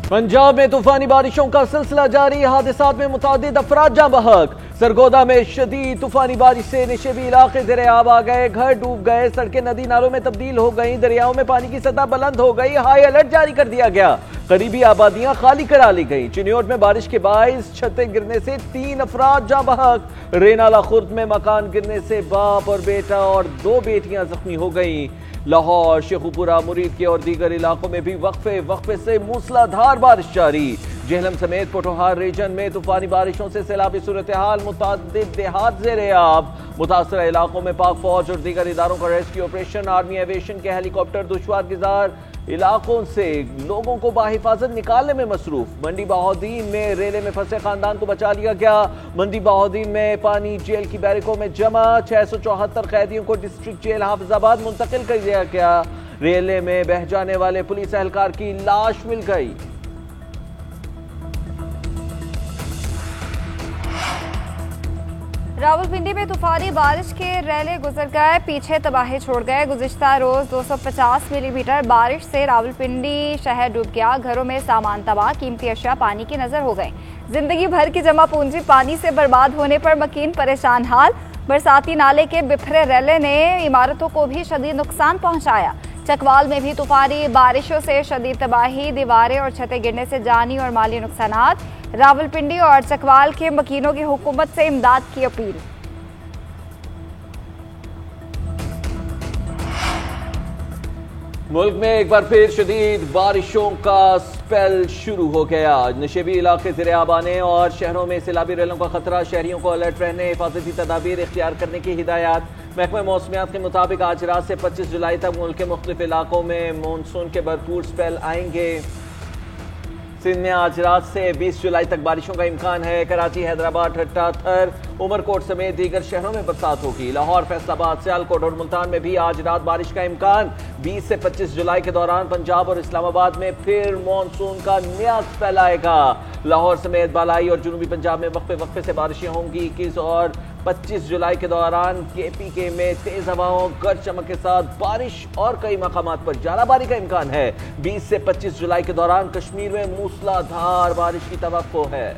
पंजाब में तूफानी बारिशों का सिलसिला जारी। हादसात में मुतादिद अफराद जाँ बहक। सरगोदा में शदीद तूफानी बारिश से निशेबी इलाके दरियाब आ गए, घर डूब गए, सड़कें नदी नालों में तब्दील हो गई, दरियाओं में पानी की सतह बुलंद हो गई, हाई अलर्ट जारी कर दिया गया, करीबी आबादियां खाली करा ली गई। चिन्योट में बारिश के बाइस छतें गिरने से 3 अफराद जाँ बहक। रेनाला खुर्द में मकान गिरने से बाप और बेटा और 2 बेटियां जख्मी हो गई। लाहौर, शेखुपुरा, मुरीद के और दीगर इलाकों में भी वक्फे से मूसलाधार बारिश जारी। जेहलम समेत पोठोहार रीजन में तूफानी बारिशों से सैलाबी सूरत हाल, मुतादिद देहात ज़ेर-ए-आब। मुतासरा इलाकों में पाक फौज और दीगर इदारों का रेस्क्यू ऑपरेशन। आर्मी एविएशन के हेलीकॉप्टर दुश्वार गुजार इलाकों से लोगों को बाहिफाजत निकालने में मसरूफ। मंडी बहाउद्दीन में रेले में फंसे खानदान को बचा लिया गया। मंडी बहाउद्दीन में पानी जेल की बैरकों में जमा। 674 कैदियों को डिस्ट्रिक्ट जेल हाफिजाबाद मुंतकिल कर दिया गया। रेले में बह जाने वाले पुलिस एहलकार की लाश मिल गई। रावलपिंडी में तूफानी बारिश के रैले गुजर गए, पीछे तबाही छोड़ गए। गुज़िश्ता रोज 250 मिलीमीटर बारिश से रावलपिंडी शहर डूब गया। घरों में सामान तबाह, कीमती अशिया पानी की नजर हो गई। जिंदगी भर की जमा पूंजी पानी से बर्बाद होने पर मकीन परेशान हाल। बरसाती नाले के बिफरे रैले ने इमारतों को भी शदीद नुकसान पहुंचाया। चकवाल में भी तूफानी बारिशों से शदीद तबाही, दीवारें और छतें गिरने से जानी और माली नुकसानात। रावलपिंडी और चकवाल के मकीनों की हुकूमत से इमदाद की अपील। मुल्क में एक बार फिर शदीद बारिशों का स्पेल शुरू हो गया। नशेबी इलाके ज़ेर-ए-आब आने और शहरों में सैलाबी रैलों का खतरा। शहरियों को अलर्ट रहने, हिफाजती तदाबीर इख्तियार करने की हिदायत। महकमा मौसमियात के मुताबिक आज रात से 25 जुलाई तक मुल्क के मुख्तलिफ इलाकों में मानसून के भरपूर स्पेल आएंगे। सिंध में आज रात से 20 जुलाई तक बारिशों का इम्कान है। कराची, हैदराबाद, ठट्टा, थर, उमरकोट समेत दीगर शहरों में बरसात होगी। लाहौर, फैसलाबाद, सियालकोट और मुल्तान में भी आज रात बारिश का इम्कान। 20 से 25 जुलाई के दौरान पंजाब और इस्लामाबाद में फिर मानसून का नया स्पेल आएगा। लाहौर समेत बालाई और जनूबी पंजाब में वक्फे से बारिशें होंगी। 21 और 25 जुलाई के दौरान KPK में तेज हवाओं, गरज चमक के साथ बारिश और कई मकामात पर जाराबारी का इम्कान है। 20 से 25 जुलाई के दौरान कश्मीर में मूसलाधार बारिश की तवक्को है।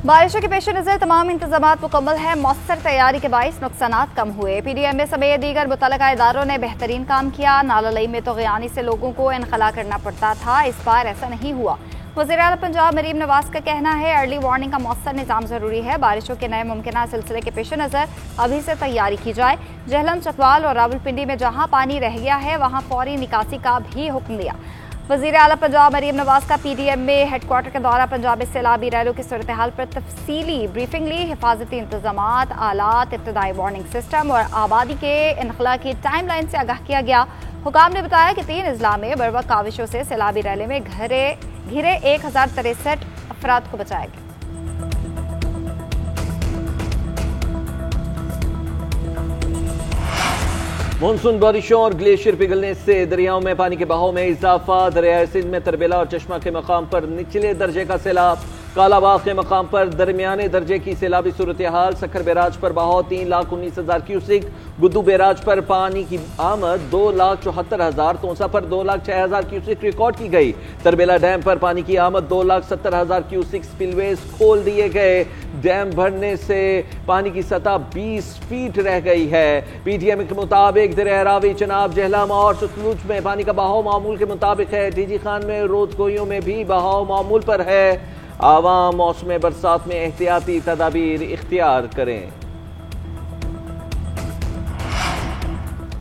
बारिशों के पेश नज़र तमाम इंतजामात मुकम्मल है। मौसर तैयारी के बाइस नुकसानात कम हुए। PDMA समेत दीगर मुतल्लिका इदारों ने बेहतरीन काम किया। नालालई में तो ग़ियानी से लोगों को इनखला करना पड़ता था, इस बार ऐसा नहीं हुआ। वज़ीर आला पंजाब मरीम नवाज का कहना है अर्ली वार्निंग का मौसर निज़ाम ज़रूरी है। बारिशों के नए मुमकिन सिलसिले के पेश नज़र अभी से तैयारी की जाए। जेहलम, चकवाल और रावलपिंडी में जहाँ पानी रह गया है वहाँ फौरी निकासी का भी हुक्म दिया। वज़ीर आला पंजाब मरीम नवाज का PDMA हेडक्वार्टर के दौरा पंजाब में सैलाबी रैलों की सूरत हाल पर तफसीली ब्रीफिंग ली। हिफाजती इंतजामात, आलात, इब्तदाई वार्निंग सिस्टम और आबादी के इनखला की टाइम लाइन से आगाह किया गया। हुकाम ने बताया कि 3 अजला में बरवक्त काविशों से सैलाबी रैले में घिरे 1063 अफराद को बचाया गया। मानसून बारिशों और ग्लेशियर पिघलने से दरियाओं में पानी के बहाव में इजाफा। दरियाए सिंध में तरबेला और चश्मा के मकाम पर निचले दर्जे का सैलाब। कालाबाग के मकाम पर दरमियाने दर्जे की सैलाबी सूरत हाल। सखर बैराज पर बहाव 3,19,000 क्यूसिक। गुद्दू बैराज पर पानी की आमद 2,74,000। तोसा पर 2,06,000 क्यूसिक रिकॉर्ड की गई। तरबेला डैम पर पानी की आमद 2,70,000 क्यूसिक। स्पिलवेज खोल दिए गए। डैम भरने से पानी की सतह 20 फीट रह गई है। PDMA के मुताबिक दरिया रावी, चनाब, जेहलम और सतलुज में पानी का बहाव मामूल के मुताबिक है। DG खान में रोजगोइयों में भी बहाव मामूल पर है। आवाम मौसम बरसात में एहतियाती तदाबीर इख्तियार करें।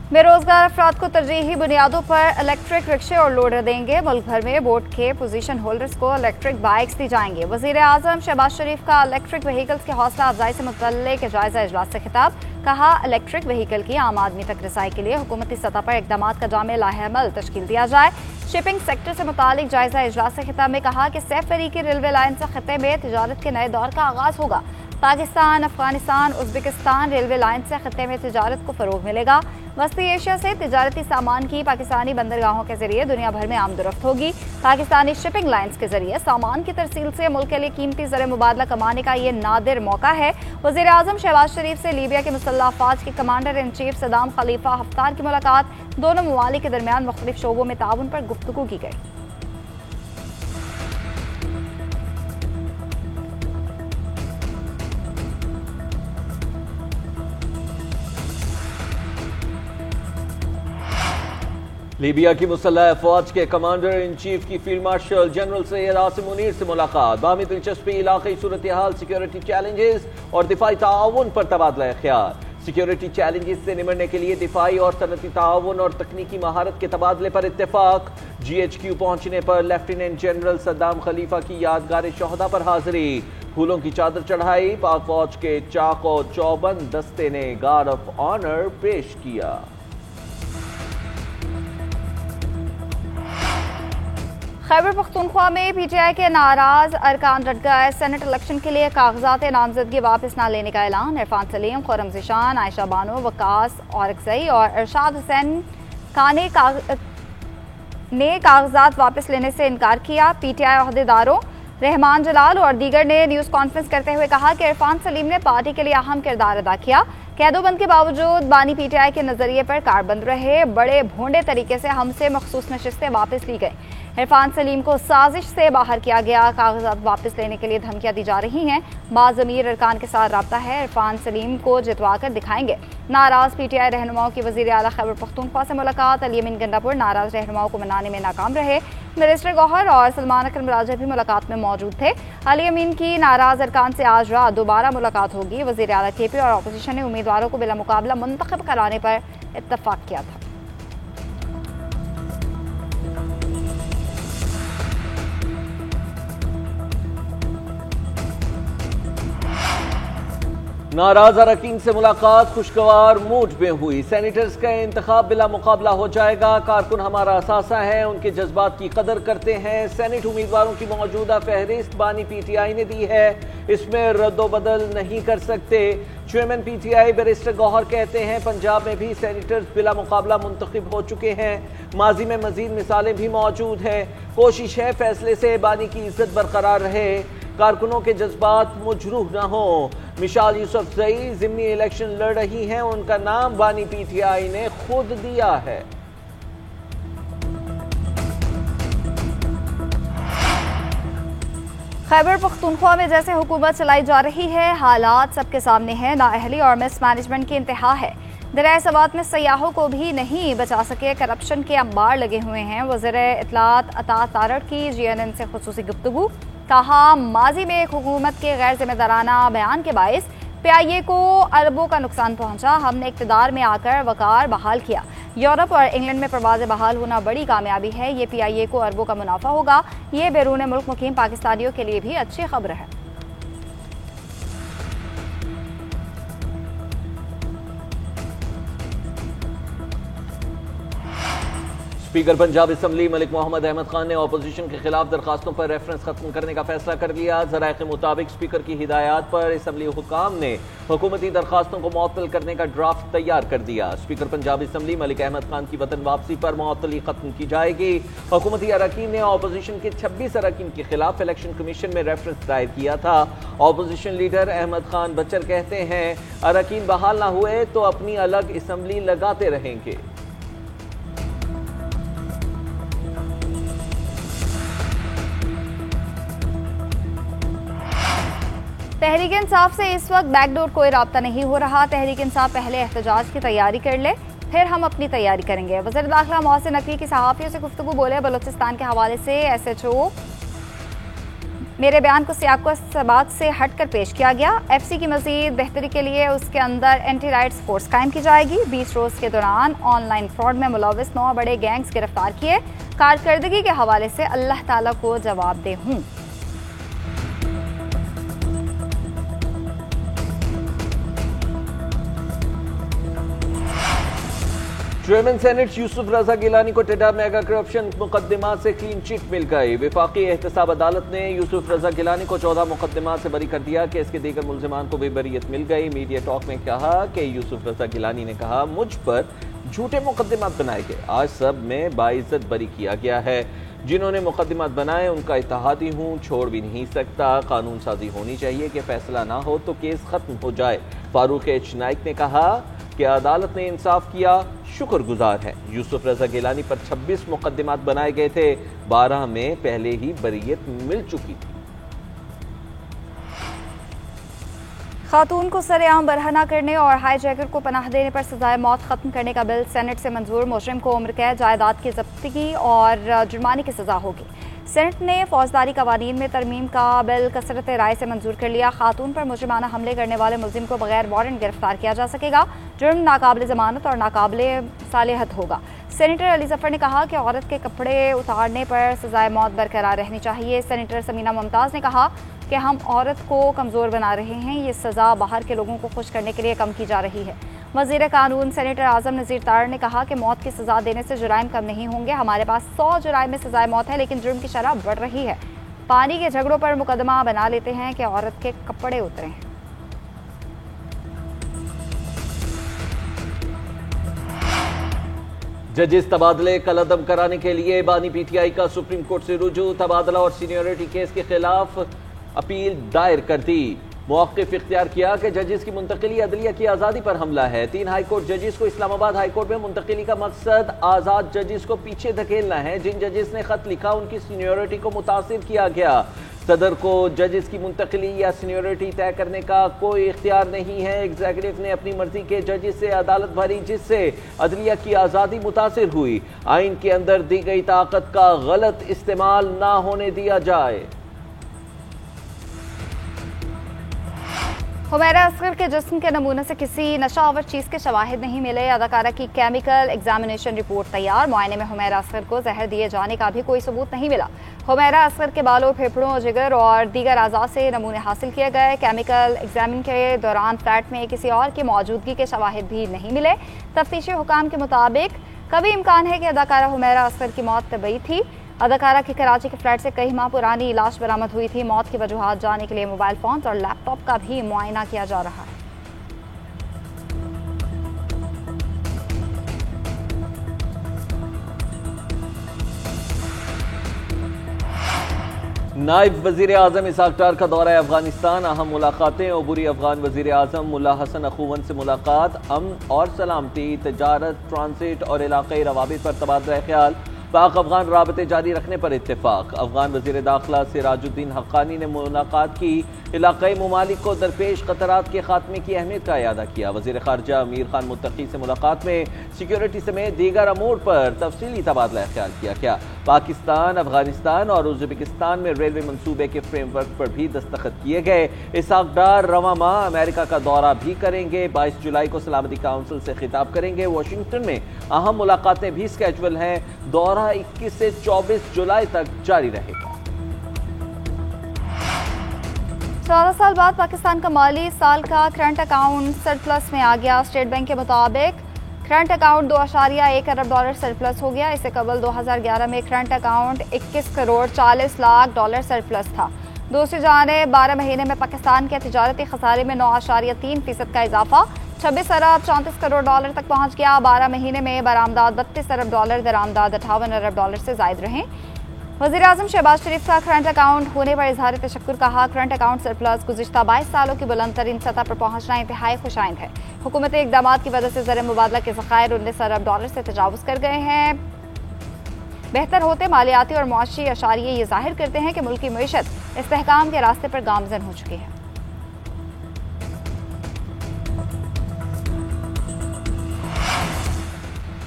बेरोजगार अफराद को तरजीही बुनियादों पर इलेक्ट्रिक रिक्शे और लोडर देंगे। मुल्क भर में बोर्ड के पोजीशन होल्डर्स को इलेक्ट्रिक बाइक्स दी जाएंगे। वजीर आजम शहबाज शरीफ का इलेक्ट्रिक व्हीकल्स के हौसला अफजाई से मुतल्लिक जायजा इजलास से खिताब। कहा, इलेक्ट्रिक व्हीकल की आम आदमी तक रसाई के लिए हुकूमती सतह पर इकदाम का जामे लाहेअमल तश्कील दिया जाए। शिपिंग सेक्टर से मुतालिक जायजा इजलास से खिताब में कहा कि सैफ फेरी की रेलवे लाइन से खत्े में तिजारत के नए दौर का आगाज होगा। Pakistan, Afghanistan, Uzbekistan railway line से खत्ते में तिजारत को फरोग मिलेगा। वस्ती एशिया से तिजारती सामान की पाकिस्तानी बंदरगाहों के जरिए दुनिया भर में आमदरफ्त होगी। पाकिस्तानी शिपिंग लाइन्स के जरिए सामान की तरसील से मुल्क के लिए कीमती ज़र मुबादला कमाने का ये नादिर मौका है। वज़ीर आज़म शहबाज शरीफ से लीबिया के मुसल्लह अफ़वाज के commander in chief Saddam Khalifa Haftar की मुलाकात। दोनों ममालिक के दरमियान मुख्तलिफ शोबों में ताउन पर गुफ्तगू की गई। लीबिया की मुसल्लह अफवाज के कमांडर इन चीफ की field marshal general Syed Asim Munir से मुलाकात। बामी दिलचस्पी, इलाक़ाई सूरत हाल, सिक्योरिटी चैलेंजेस और दिफाई ताउन पर तबादला ख्याल। सिक्योरिटी चैलेंजेस से निमटने के लिए दिफाई और सनती ताउन और तकनीकी महारत के तबादले पर इत्तेफाक। GHQ पहुंचने पर लेफ्टिनेंट जनरल सद्दाम खलीफा की यादगार शहदा पर हाजिरी। फूलों की चादर चढ़ाई। पाक फौज के चाको चौबंद दस्ते ने गार्ड ऑफ ऑनर पेश किया। खैबर पख्तूनख्वा में PTI के नाराज अरकान डट गए। सेनेट इलेक्शन के लिए कागजात नामजदगी वापस न लेने का ऐलान। इरफान सलीम, खुर्रम ज़ीशान, आयशा बानो, वकास औरकज़ई और इरशाद हुसैन खान ने कागजात वापस लेने से इनकार किया। PTI अहदेदारों रहमान जलाल और दीगर ने न्यूज़ कॉन्फ्रेंस करते हुए कहा कि इरफान सलीम ने पार्टी के लिए अहम किरदार अदा किया। कैदोबंद के बावजूद बानी PTI के नजरिए पर कारबंद रहे। बड़े भोंडे तरीके से हमसे मखसूस नशिस्तें वापस ली गई। इरफान सलीम को साजिश से बाहर किया गया। कागजात वापस लेने के लिए धमकियां दी जा रही हैं। बाज़मीर अरकान के साथ रब्ता है। इरफान सलीम को जितवा कर दिखाएंगे। नाराज PTI रहनुमाओं की वज़ीर आला खैबर पख्तूनख्वा से मुलाकात। अली अमीन गंडापुर नाराज रहनुमाओं को मनाने में नाकाम रहे। मिनिस्टर गौहर और सलमान अकरम राजा भी मुलाकात में मौजूद थे। अली अमीन की नाराज अरकान से आज रात दोबारा मुलाकात होगी। वज़ीर आला KP और अपोजिशन ने उम्मीदवारों को बिला मुकाबला मुंतखब कराने पर इत्तफाक किया था। नाराज अरकान से मुलाकात खुशगवार मूड में हुई। सेनेटर्स का इंतखाब बिला मुकाबला हो जाएगा। कारकुन हमारा असासा है, उनके जज्बात की कदर करते हैं। सेनेट उम्मीदवारों की मौजूदा फहरिस्त बानी PTI ने दी है, इसमें रद्दोबदल नहीं कर सकते। चेयरमैन PTI बैरिस्टर गौहर कहते हैं पंजाब में भी सेनेटर्स बिला मुकाबला मुंतखब हो चुके हैं। माजी में मजीद मिसालें भी मौजूद हैं। कोशिश है फैसले से बानी की इज्जत बरकरार रहे, कारकुनों के जज्बात मुजरूह न हो। मिशाल यूसुफजई ज़िमनी इलेक्शन लड़ रही हैं, उनका नाम बानी PTI ने खुद दिया है। खैबर पख्तूनख्वा में जैसे हुकूमत चलाई जा रही है, हालात सबके सामने है। नाअहली और मिसमैनेजमेंट की इंतहा है। दरिया सवात में सयाहों को भी नहीं बचा सके। करप्शन के अंबार लगे हुए हैं। वज़ीर इत्तलात अता तारड़ की GNN से खुसूसी गुफ्तगू। कहा माजी में एक हुकूमत के गैर जिम्मेदाराना बयान के बायस PIA को अरबों का नुकसान पहुंचा। हमने इक़्तिदार में आकर वक़ार बहाल किया। यूरोप और इंग्लैंड में परवाज़ें बहाल होना बड़ी कामयाबी है। ये PIA को अरबों का मुनाफा होगा। ये बैरून मुल्क मुकीम पाकिस्तानियों के लिए भी अच्छी खबर है। स्पीकर पंजाब असम्बली मलिक मोहम्मद अहमद खान ने अपोजिशन के खिलाफ दरखास्तों पर रेफरेंस खत्म करने का फैसला कर लिया। ज़राए के मुताबिक स्पीकर की हिदायत पर असम्बली हुकाम ने हुकूमती दरखास्तों को मुअत्तल करने का ड्राफ्ट तैयार कर दिया। स्पीकर पंजाब असम्बली मलिक अहमद खान की वतन वापसी पर मुअत्तली खत्म की जाएगी। हुकूमती अरकान ने अपोजिशन के 26 अरकान के खिलाफ इलेक्शन कमीशन में रेफरेंस दायर किया था। अपोजिशन लीडर अहमद खान बच्चर कहते हैं अरकान बहाल न हुए तो अपनी अलग असम्बली लगाते रहेंगे। तहरीक इंसाफ से इस वक्त बैकडोर कोई राब्ता नहीं हो रहा। तहरीक इंसाफ पहले एहतजाज की तैयारी कर ले, फिर हम अपनी तैयारी करेंगे। वज़ीर दाखिला मोहसिन नकवी की सहाफ़ियों से गुफ्तगू। बोले बलूचिस्तान के हवाले से SHO मेरे बयान को सियाक़ सबाक़ से हट कर पेश किया गया। FC की मज़ीद बेहतरी के लिए उसके अंदर एंटी राइट्स फोर्स कायम की जाएगी। 20 रोज़ के दौरान ऑनलाइन फ्रॉड में मुलव्वस 9 बड़े गैंग्स गिरफ्तार किए। कारकर्दगी के हवाले से अल्लाह ताला को जवाबदेह हूँ। चेयरमैन सेनेट यूसुफ रजा गिलानी को टेढ़ा मेगा करप्शन मुकदमा से क्लीन चिट मिल गई। विफाकी एहतसाब अदालत ने यूसुफ रजा गिलानी को 14 मुकदमा से बरी कर दिया कि इसके दीगर मुलजिमान को भी बरीयत मिल गई। मीडिया टॉक में कहा कि यूसुफ रजा गिलानी ने कहा, मुझ पर झूठे मुकदमात बनाए गए, आज सब में बाइज्जत बरी किया गया है। जिन्होंने मुकदमात बनाए उनका इत्तेहादी हूँ, छोड़ भी नहीं सकता। कानून साजी होनी चाहिए कि फैसला ना हो तो केस खत्म हो जाए। फारूक एच नाइक ने कहा कि अदालत ने इंसाफ किया, शुक्रगुजार है। यूसुफ रजा गिलानी पर 26 मुकदमात बनाए गए थे, 12 में पहले ही बरीयत मिल चुकी थी। खातून को सरेआम बरहना करने और हाईजैकर को पनाह देने पर सजाए मौत खत्म करने का बिल सेनेट से मंजूर। मुजरिम को उम्र कैद, जायदाद की जब्ती और जुर्माने की सजा होगी। सेनेट ने फौजदारी कवानीन में तरमीम का बिल कसरत राय से मंजूर कर लिया। खातून पर मुजरिमाना हमले करने वाले मुलजिम को बगैर वारंट गिरफ्तार किया जा सकेगा। जुर्म नाकाबिल जमानत और नाकाबिल सालिहत होगा। सेनेटर अली जफर ने कहा कि औरत के कपड़े उतारने पर सजाए मौत बरकरार रहनी चाहिए। सेनेटर समीना मुमताज़ ने कहा कि हम औरत को कमज़ोर बना रहे हैं, ये सज़ा बाहर के लोगों को खुश करने के लिए कम की जा रही है। वज़ीर कानून सेनेटर आज़म नज़ीर तार ने कहा कि मौत की सज़ा देने से जुराइम कम नहीं होंगे। हमारे पास 100 जुराइम में सज़ाए मौत है, लेकिन जुर्म की शरह बढ़ रही है। पानी के झगड़ों पर मुकदमा बना लेते हैं कि औरत के कपड़े उतरे हैं। जजेस तबादले कलअदम कराने के लिए बानी पीटीआई का सुप्रीम कोर्ट से रुजू। तबादला और सीनियरिटी केस के खिलाफ अपील दायर कर दी। मौक़िफ़ इख्तियार किया कि जजेस की मुंतकिली अदलिया की आज़ादी पर हमला है। 3 हाई कोर्ट जजेस को इस्लामाबाद हाई कोर्ट में मुंतकिली का मकसद आज़ाद जजेस को पीछे धकेलना है। जिन जजेस ने खत लिखा उनकी सीनियरिटी को मुतासिर किया गया। सदर को जजेस की मुंतकिली या सीनियरिटी तय करने का कोई इख्तियार नहीं है। एग्जीक्यूटिव ने अपनी मर्जी के जजेस से अदालत भरी, जिससे अदलिया की आज़ादी मुतासिर हुई। आइन के अंदर दी गई ताकत का गलत इस्तेमाल ना होने दिया जाए। हुमैरा असगर के जिस्म के नमूने से किसी नशावर चीज़ के शवाहिद नहीं मिले। अदाकारा की केमिकल एग्जामिनेशन रिपोर्ट तैयार। मुआयने में हुमैरा असगर को जहर दिए जाने का भी कोई सबूत नहीं मिला। हुमैरा असगर के बालों, फेफड़ों, जिगर और दीगर अज़ा से नमूने हासिल किए गए। केमिकल एग्जामिन के दौरान फ्लैट में किसी और की मौजूदगी के शवाहिद भी नहीं मिले। तफ्तीशी हुकाम के मुताबिक कभी इम्कान है कि अदाकारा हुमैरा असगर की मौत तबई थी। अदाकारा की कराची के फ्लैट से कई माह पुरानी लाश बरामद हुई थी। मौत की वजूहात जानने के लिए मोबाइल फोन और लैपटॉप का भी मुआयना किया जा रहा है। नायब वजीर आजम इसहाक डार का दौरा अफगानिस्तान। अहम मुलाकातें। अबूरी अफगान वजीर आजम मुल्ला हसन अखूवन से मुलाकात। अमन और सलामती, तजारत, ट्रांसिट और इलाक़ाई रवाबित पर तबादला ख्याल। पाक अफगान राबते जारी रखने पर इत्तेफाक। अफगान वजीर दाखिला सिराजुद्दीन हक्कानी ने मुलाकात की। इलाक़ाई ममालिक को दरपेश खतरात के खात्मे की अहमियत का इयादा किया। वजीर खारजा अमीर खान मुत्तकी से मुलाकात में सिक्योरिटी समेत दीगर अमूर पर तफसीली तबादला ख्याल किया गया। पाकिस्तान, अफगानिस्तान और उज़्बेकिस्तान में रेलवे मनसूबे के फ्रेमवर्क पर भी दस्तखत किए गए। इसहाक डार रवां माह अमेरिका का दौरा भी करेंगे। 22 जुलाई को सलामती काउंसिल से खिताब करेंगे। वाशिंगटन में अहम मुलाकातें भी स्केजुअल हैं। दौरा 21 से 24 जुलाई तक जारी रहेगा। 14 साल बाद पाकिस्तान का माली साल का करंट अकाउंट सरप्लस में आ गया। स्टेट बैंक के मुताबिक करंट अकाउंट $2.1 अरब सरप्लस हो गया। इससे कबल 2011 में current account 21 crore 40 lakh dollar surplus था। दूसरी जानिब 12 महीने में पाकिस्तान के तिजारती खसारे में 9.3% का इजाफा 26 अरब 34 करोड़ डॉलर तक पहुंच गया। 12 महीने में बरामदात 32 अरब डॉलर, दरामदात 58 अरब डॉलर से जायद रहे। वज़ीर आज़म शहबाज शरीफ का करंट अकाउंट होने पर इजहार तशक्कुर। कहा, करंट अकाउंट सरप्लस गुज़िश्ता 22 सालों की बुलंद तरीन सतह पर पहुंचना इंतहाई खुशाइंद है। हुकूमती इक़दामात की वजह से ज़र मुबादला के ज़खायर 19 अरब डॉलर से तजावुज़ कर गए हैं। बेहतर होते मालियाती और मुआशी अशारिये ये जाहिर करते हैं कि मुल्क की मईशत इस्तेहकाम के रास्ते पर गामज़न हो चुकी है।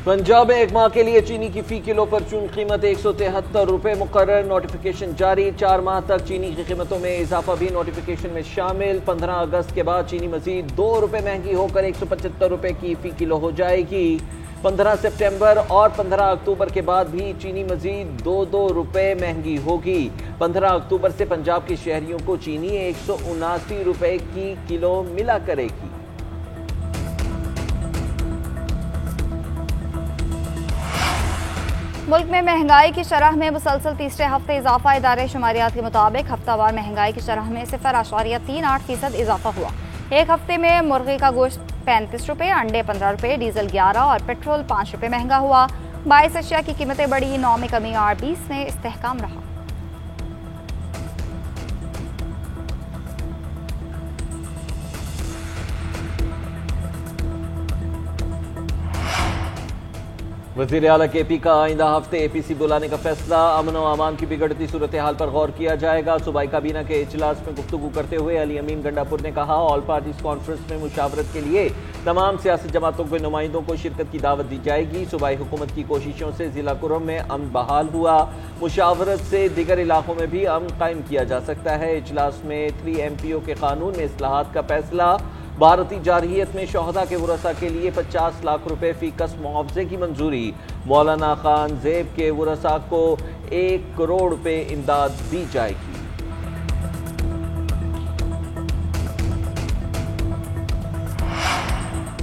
पंजाब में एक माह के लिए चीनी की फी किलो पर चून कीमत 173 रुपये मुकर्रर। नोटिफिकेशन जारी। 4 माह तक चीनी की कीमतों में इजाफा भी नोटिफिकेशन में शामिल। 15 अगस्त के बाद चीनी मजीद 2 रुपये महंगी होकर 175 रुपये की फी किलो हो जाएगी। 15 सितंबर और 15 अक्टूबर के बाद भी चीनी मजीद 2-2 रुपये महंगी होगी। 15 अक्टूबर से पंजाब के शहरियों को चीनी 179 रुपये की किलो मिला करेगी। मुल्क में महंगाई की शरह में मुसलसल तीसरे हफ्ते इजाफा। इदारे शुमारियात के मुताबिक हफ्तावार महंगाई की शरह में 0.38% इजाफा हुआ। एक हफ्ते में मुर्गी का गोश्त 35 रुपये, अंडे 15 रुपये, डीजल 11 और पेट्रोल 5 रुपये महंगा हुआ। 22 अशिया की कीमतें बढ़ी, 9 में कमी और 20 में इस्तेहकाम रहा। वज़ीर आला KP का आइंदा हफ्ते APC बुलाने का फैसला। अमन व अमान की बिगड़ती सूरत हाल पर गौर किया जाएगा। सूबाई काबीना के इजलास में गुफ्तगू करते हुए अली अमीन गंडापुर ने कहा, ऑल पार्टीज कॉन्फ्रेंस में मुशावरत के लिए तमाम सियासी जमातों के नुमाइंदों को शिरकत की दावत दी जाएगी। सूबाई हुकूमत की कोशिशों से जिला कुरम में अमन बहाल हुआ। मुशावरत से दीगर इलाकों में भी अमन कायम किया जा सकता है। इजलास में 3 MPO के कानून में इस्लाहात का फैसला। भारतीय जारहियत में शोहदा के वरसा के लिए 50 लाख रुपए फी कस मुआवजे की मंजूरी। मौलाना खान ज़ेब के वरसा को 1 करोड़ रुपए इमदाद दी जाएगी।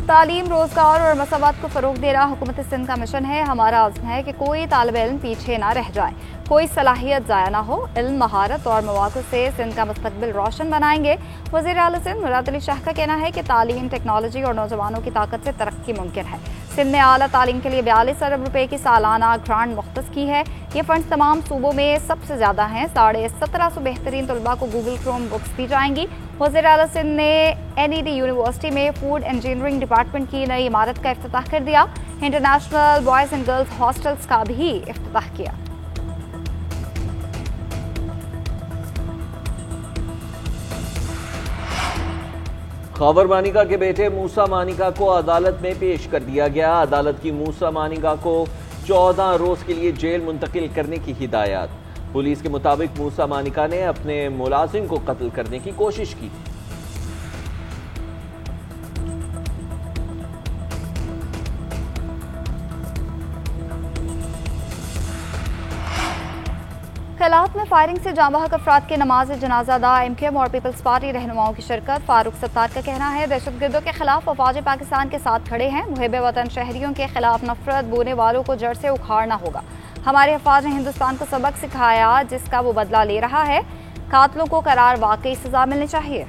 तालीम, रोजगार और मसावत को फरोग देना हुकूमत सिंध का मिशन है। हमारा आज़म है कि कोई तालिब इल्म पीछे ना रह जाए, कोई सलाहियत ज़ाया ना हो। इल्म, महारत और मौक़े से सिंध का मुस्तकबिल रोशन बनाएंगे। वज़ीर आला सिंध मुराद अली शाह का कहना है कि तालीम, टेक्नोलॉजी और नौजवानों की ताकत से तरक्की मुमकिन है। सिंध ने आला तालीम के लिए 42 अरब रुपए की सालाना ग्रांट मुख्तस की है। ये फंड तमाम सूबों में सबसे ज़्यादा हैं। 1750 बेहतरीन तलबा को गूगल क्रोम बुक्स दी जाएंगी। वज़ीर आला सिंध ने NED यूनिवर्सिटी में फूड इंजीनियरिंग डिपार्टमेंट की नई इमारत का इफ्तिताह कर दिया। International boys and girls hostels का भी इफ्तिताह किया। खबर मानिका के बेटे मूसा मानिका को अदालत में पेश कर दिया गया। अदालत की मूसा मानिका को 14 रोज के लिए जेल मुंतकिल करने की हिदायत। पुलिस के मुताबिक मूसा मानिका ने अपने मुलाजिम को कत्ल करने की कोशिश की। खिलाफ में फायरिंग से जाँ बहक अफराद के नमाज जनाजा अदा। MQM और पीपल्स पार्टी रहनुमाओं की शिरकत। फारूक सत्तार का कहना है, दहशतगर्दों के खिलाफ अफवाज पाकिस्तान के साथ खड़े हैं। मुहिब वतन शहरियों के खिलाफ नफरत बोने वालों को जड़ से उखाड़ना होगा। हमारे अफवाज ने हिंदुस्तान को सबक सिखाया जिसका वो बदला ले रहा है। कातलों को करार वाकई सजा मिलनी चाहिए।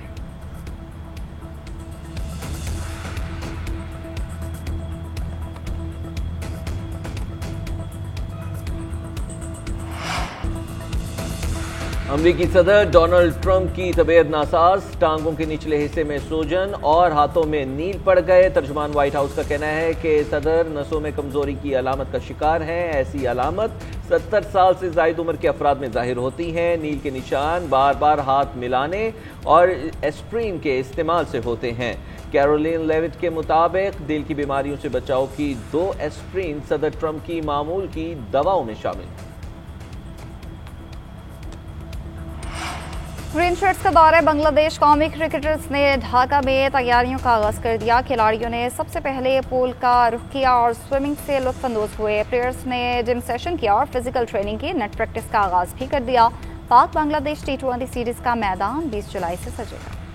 अमरीकी सदर डोनाल्ड ट्रंप की तबीयत नासाज, टांगों के निचले हिस्से में सूजन और हाथों में नील पड़ गए। तर्जुमान व्हाइट हाउस का कहना है कि सदर नसों में कमजोरी की अलामत का शिकार है। ऐसी अलामत 70 साल से जायद उम्र के अफराद में जाहिर होती हैं। नील के निशान बार बार हाथ मिलाने और एस्प्रिन के इस्तेमाल से होते हैं। कैरोलिन लेविट के मुताबिक दिल की बीमारियों से बचाव की 2 एस्प्रिन सदर ट्रंप की मामूल की दवाओं में शामिल। ग्रीन शर्ट्स का दौरा बांग्लादेश। कौमी क्रिकेटर्स ने ढाका में तैयारियों का आगाज कर दिया। खिलाड़ियों ने सबसे पहले पूल का रुख किया और स्विमिंग से लुत्फानंदोज हुए। प्लेयर्स ने जिम सेशन किया और फिजिकल ट्रेनिंग की। नेट प्रैक्टिस का आगाज भी कर दिया। पाक बांग्लादेश T20 सीरीज का मैदान 20 जुलाई से सजेगा।